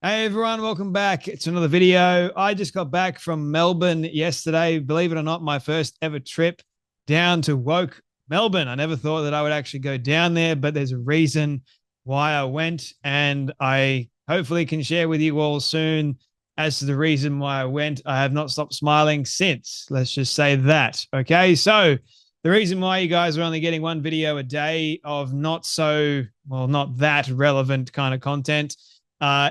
Hey everyone, welcome back. It's another video. I just got back from Melbourne yesterday. Believe it or not, my first ever trip down to woke Melbourne. I never thought that I would actually go down there, but there's a reason why I went, and I hopefully can share with you all soon as to the reason why I went. I have not stopped smiling since. Let's just say that. Okay, so the reason why you guys are only getting one video a day of not that relevant kind of content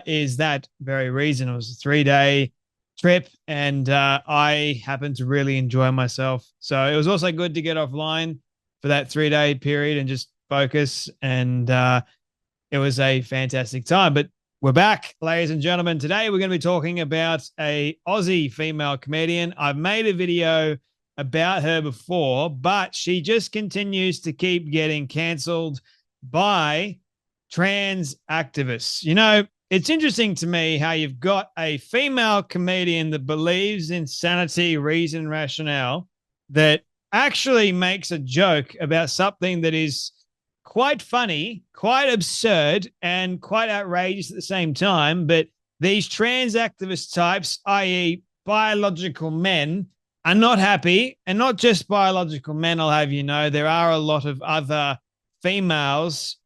is that very reason. It was a 3 day trip, and I happened to really enjoy myself. So it was also good to get offline for that 3 day period and just focus. And it was a fantastic time. But we're back, ladies and gentlemen. Today we're going to be talking about a Aussie female comedian. I've made a video about her before, but she just continues to keep getting cancelled by trans activists. It's interesting to me how you've got a female comedian that believes in sanity, reason, rationale, that actually makes a joke about something that is quite funny, quite absurd, and quite outrageous at the same time. But these trans activist types, i.e., biological men, are not happy. And not just biological men, I'll have you know, there are a lot of other females,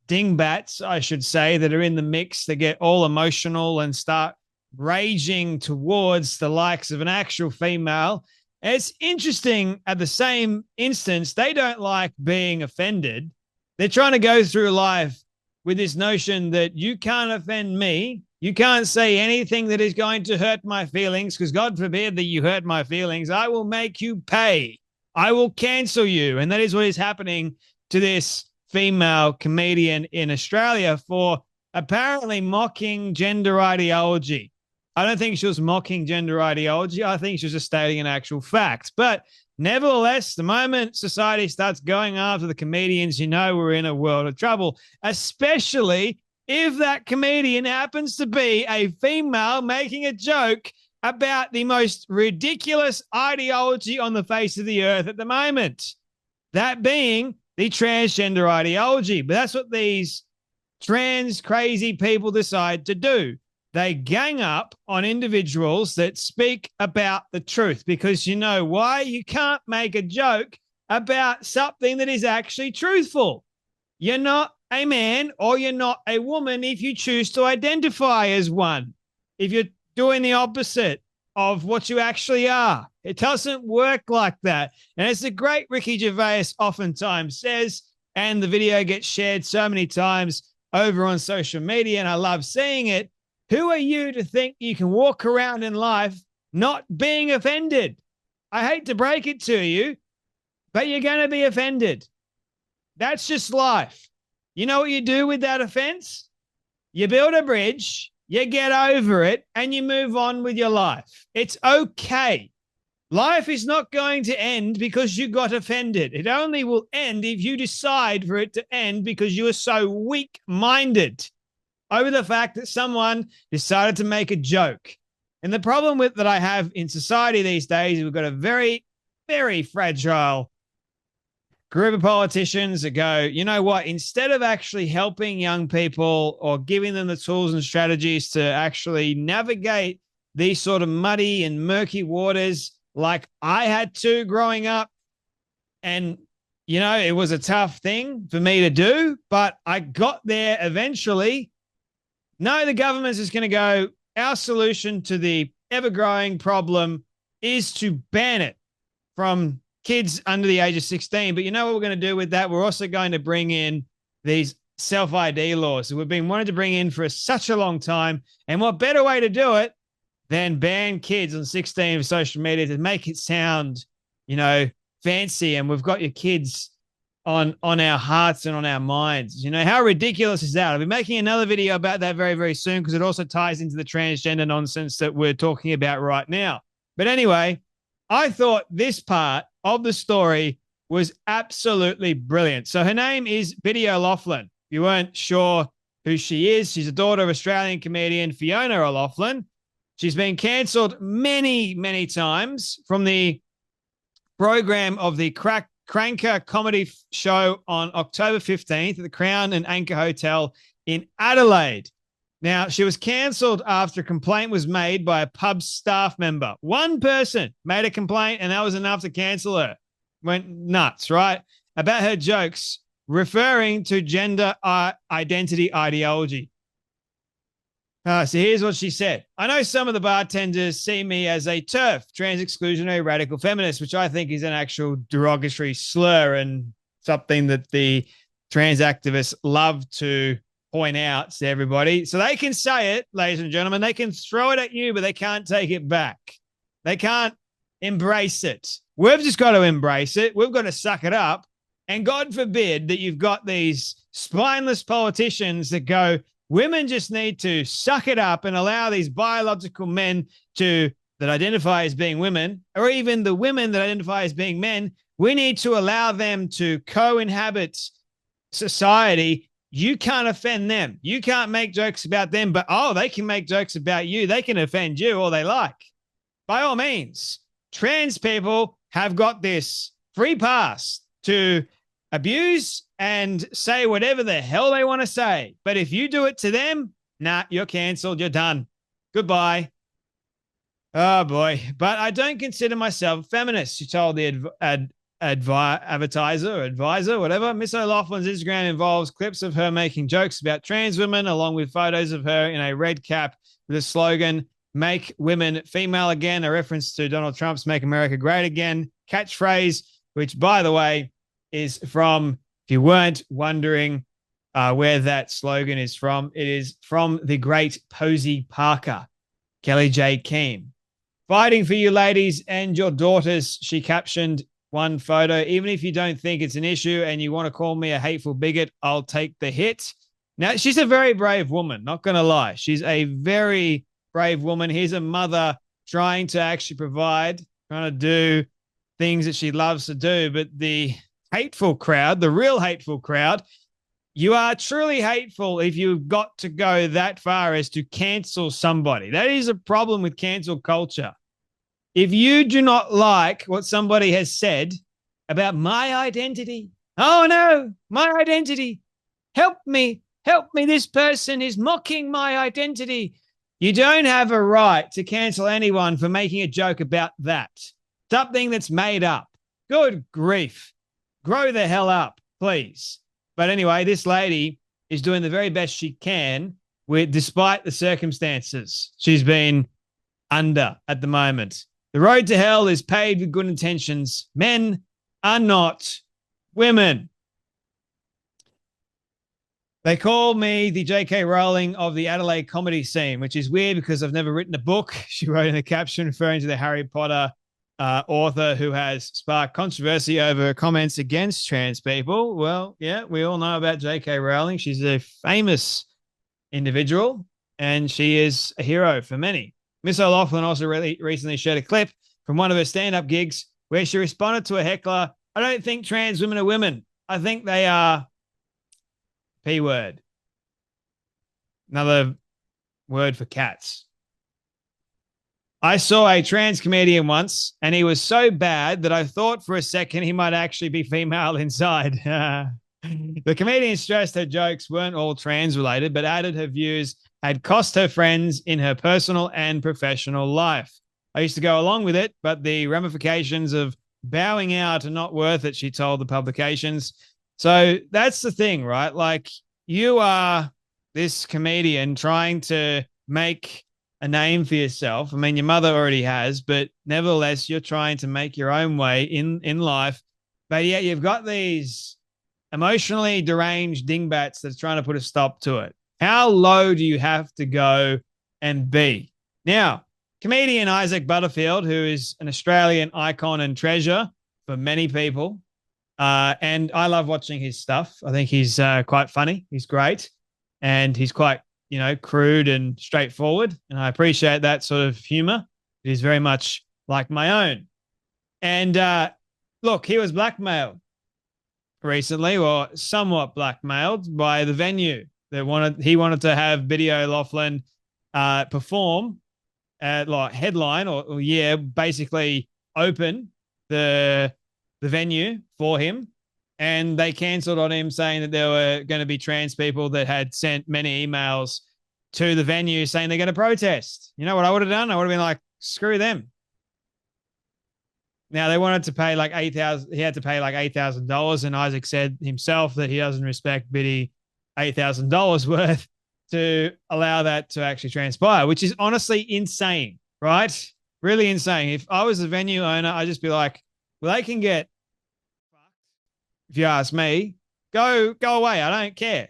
dingbats, I should say, that are in the mix. They get all emotional and start raging towards the likes of an actual female. And it's interesting, at the same instance, they don't like being offended. They're trying to go through life with this notion that you can't offend me. You can't say anything that is going to hurt my feelings, because God forbid that you hurt my feelings. I will make you pay. I will cancel you. And that is what is happening to this female comedian in Australia for apparently mocking gender ideology. I don't think she was mocking gender ideology. I think she was just stating an actual fact. But nevertheless, the moment society starts going after the comedians, we're in a world of trouble, especially if that comedian happens to be a female making a joke about the most ridiculous ideology on the face of the earth at the moment, that being the transgender ideology. But that's what these trans crazy people decide to do. They gang up on individuals that speak about the truth, because you know why? You can't make a joke about something that is actually truthful. You're not a man or you're not a woman if you choose to identify as one. If you're doing the opposite of what you actually are, it doesn't work like that. And as the great Ricky Gervais oftentimes says, and the video gets shared so many times over on social media, and I love seeing it, who are you to think you can walk around in life not being offended? I hate to break it to you, but you're going to be offended. That's just life. You know what you do with that offense? You build a bridge, you get over it, and you move on with your life. It's okay. Life is not going to end because you got offended. It only will end if you decide for it to end because you are so weak-minded over the fact that someone decided to make a joke. And the problem with that I have in society these days is we've got a very, very fragile group of politicians that go, you know what, instead of actually helping young people or giving them the tools and strategies to actually navigate these sort of muddy and murky waters like I had to growing up, and it was a tough thing for me to do, but I got there eventually. No, the government's just going to go, our solution to the ever-growing problem is to ban it from kids under the age of 16. But you know what we're going to do with that? We're also going to bring in these self-ID laws that we've been wanting to bring in for such a long time. And what better way to do it than ban kids on 16 of social media to make it sound, fancy, and we've got your kids on our hearts and on our minds. How ridiculous is that? I'll be making another video about that very, very soon, because it also ties into the transgender nonsense that we're talking about right now. But anyway, I thought this part of the story was absolutely brilliant. So her name is Biddy O'Loughlin. If you weren't sure who she is, she's a daughter of Australian comedian Fiona O'Loughlin. She's been cancelled many, many times from the program of the Cranker comedy show on October 15th at the Crown and Anchor Hotel in Adelaide. Now, she was cancelled after a complaint was made by a pub staff member. One person made a complaint, and that was enough to cancel her. Went nuts, right? About her jokes referring to gender identity ideology. So here's what she said. I know some of the bartenders see me as a TERF, trans exclusionary radical feminist, which I think is an actual derogatory slur and something that the trans activists love to point out to everybody. So they can say it, ladies and gentlemen. They can throw it at you, but they can't take it back. They can't embrace it. We've just got to embrace it. We've got to suck it up. And God forbid that you've got these spineless politicians that go, women just need to suck it up and allow these biological men that identify as being women, or even the women that identify as being men, we need to allow them to co-inhabit society. You can't offend them. You can't make jokes about them, but they can make jokes about you. They can offend you all they like. By all means, trans people have got this free pass to abuse and say whatever the hell they want to say. But if you do it to them, nah, you're cancelled. You're done. Goodbye. Oh, boy. But I don't consider myself a feminist, she told the advisor, whatever. Miss O'Loughlin's Instagram involves clips of her making jokes about trans women, along with photos of her in a red cap with a slogan, "Make women female again," a reference to Donald Trump's "Make America Great Again" catchphrase, which, by the way, is from, if you weren't wondering where that slogan is from, it is from the great Posey Parker, Kelly J. Keane. "Fighting for you ladies and your daughters," she captioned one photo. "Even if you don't think it's an issue and you want to call me a hateful bigot, I'll take the hit." Now, she's a very brave woman, not going to lie. She's a very brave woman. Here's a mother trying to actually provide, trying to do things that she loves to do. But the hateful crowd, the real hateful crowd, you are truly hateful if you've got to go that far as to cancel somebody. That is a problem with cancel culture. If you do not like what somebody has said about my identity, oh no, my identity, help me, this person is mocking my identity. You don't have a right to cancel anyone for making a joke about that. Something that's made up. Good grief. Grow the hell up, please. But anyway, this lady is doing the very best she can despite the circumstances she's been under at the moment. The road to hell is paved with good intentions. Men are not women. They call me the J.K. Rowling of the Adelaide comedy scene, which is weird because I've never written a book. She wrote in the caption referring to the Harry Potter author who has sparked controversy over comments against trans people. Well, yeah, we all know about J.K. Rowling. She's a famous individual, and she is a hero for many. Miss O'Loughlin also recently shared a clip from one of her stand-up gigs where she responded to a heckler, "I don't think trans women are women. I think they are P word." Another word for cats. "I saw a trans comedian once, and he was so bad that I thought for a second he might actually be female inside." The comedian stressed her jokes weren't all trans related, but added her views had cost her friends in her personal and professional life. "I used to go along with it, but the ramifications of bowing out are not worth it," she told the publications. So that's the thing, right? Like, you are this comedian trying to make a name for yourself. I mean, your mother already has, but nevertheless, you're trying to make your own way in life. But yet you've got these emotionally deranged dingbats that's trying to put a stop to it. How low do you have to go and be? Now, comedian Isaac Butterfield, who is an Australian icon and treasure for many people, and I love watching his stuff. I think he's quite funny. He's great. And he's quite, crude and straightforward. And I appreciate that sort of humor. It is very much like my own. And look, he was blackmailed recently, or somewhat blackmailed, by the venue that he wanted to have Biddy O'Loughlin perform like headline or basically open the venue for him. And they cancelled on him, saying that there were going to be trans people that had sent many emails to the venue saying they're going to protest. You know what I would have done? I would have been like, screw them. Now they wanted to pay like $8,000. He had to pay like $8,000, and Isaac said himself that he doesn't respect Biddy $8,000 worth to allow that to actually transpire, which is honestly insane, right? Really insane. If I was a venue owner, I'd just be like, well, they can get fucked. If you ask me, go away. I don't care.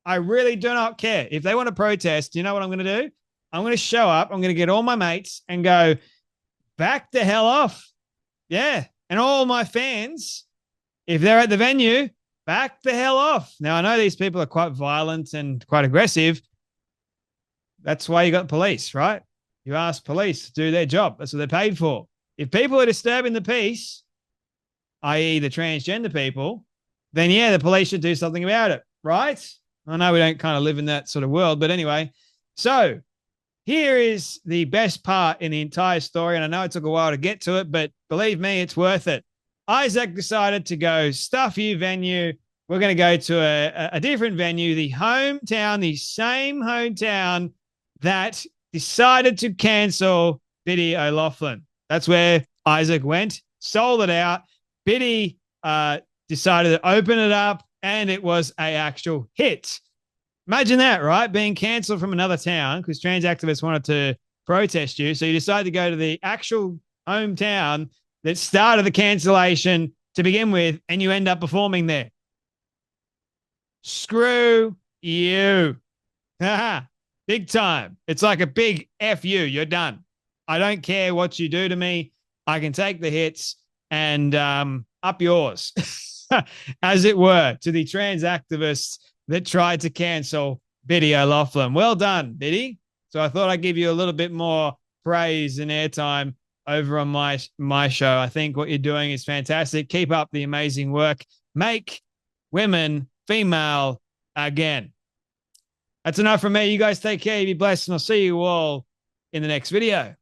I really do not care. If they want to protest, you know what I'm going to do? I'm going to show up. I'm going to get all my mates and go, back the hell off. Yeah. And all my fans, if they're at the venue, back the hell off. Now, I know these people are quite violent and quite aggressive. That's why you got police, right? You ask police to do their job. That's what they're paid for. If people are disturbing the peace, i.e. the transgender people, then yeah, the police should do something about it, right? I know we don't kind of live in that sort of world, but anyway. So here is the best part in the entire story, and I know it took a while to get to it, but believe me, it's worth it. Isaac decided to go, stuff you venue. We're going to go to a different venue, the same hometown that decided to cancel Biddy O'Loughlin. That's where Isaac went, sold it out. Biddy decided to open it up, and it was an actual hit. Imagine that, right? Being cancelled from another town because trans activists wanted to protest you. So you decide to go to the actual hometown that started the cancellation to begin with, and you end up performing there. Screw you. Big time. It's like a big F you. You're done. I don't care what you do to me. I can take the hits and up yours, as it were, to the trans activists that tried to cancel Biddy O'Loughlin. Well done, Biddy. So I thought I'd give you a little bit more praise and airtime over on my show. I think what you're doing is fantastic. Keep up the amazing work. Make women female again. That's enough from me. You guys take care. Be blessed, and I'll see you all in the next video.